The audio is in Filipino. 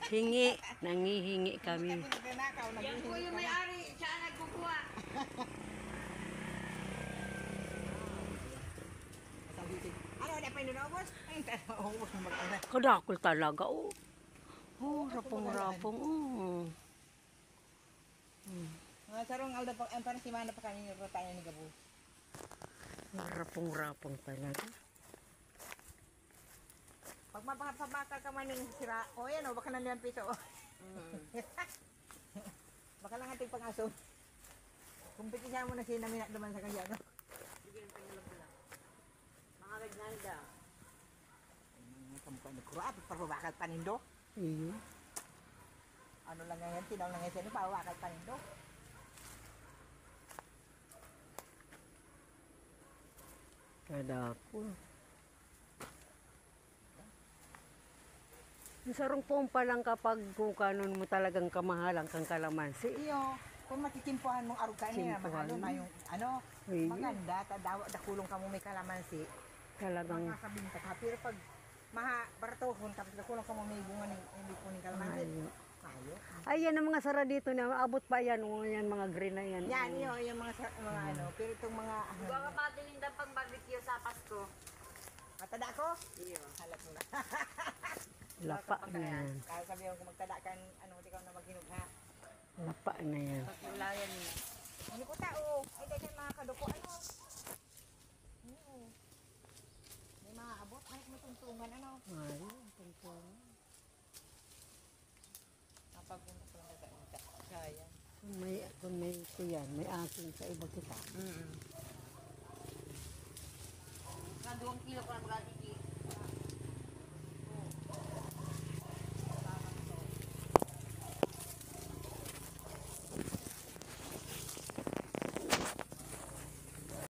Hingi. Nangihingi kami. Yan po yung may-ari. Siya ang nagkukuha. Ano, na pa yun ubos? Ay, ubos na mag-ana. Kadakol talaga, oh. Oh, rapong-rapong, oh. Sarong alda pa, parang si Mana pa kami yung rotanya ni Gabo. Rapong-rapong talaga. Pag mapapabaka ka man yung sira, o yan o, baka na 5 piso. Baka lang ating pang-aso. Kumpitisya mo na sinaminat naman sa kanya, no? Sige, ang pangalan ko lang. Mga gagnanda. Kamukha ni Kura, pagpapabakal panindo. Iyo. Ano lang ngayon, tinaw lang ngayon siya, pabakal panindo. Kadakol. Yung sarong pompa lang kapag kung kanon mo talagang kamahalang kang kalamansi. Iyo, kung makikimpuhan mong arugan niya, Kimpuhan mahalo, mo. mayong, ano, Iyo. maganda, dakulong ka mo may kalamansi. Talagang Makakabinta ka, pero pag baratohon, tapos nakulong ka mo may bunga ng hindi po ng kalamansi. Ayo. Ayo. Ay, yan ang mga sara dito na abot pa yan. Yan, mga green na yan. Yan, yung mga ano, pero itong mga, Huwag ka pa tininda pang barbecue sa Pasko. matada ko, Iyo. halat mo na. Lapa na yan. Kaya sabi ko, kung magtada ka, ano, di ka na maghinog ha. Lapa na yan. Pagkulayan niya. Ano ko tao, ay dahil mga kaduko, ano. May mga abot, ay matungtungan, ano. Ay, tungkol. Napapunta ko lang sa utak. Sayang. Kung may ito yan, may akin sa iba kita. Nga 2 kilo ko lang bagati.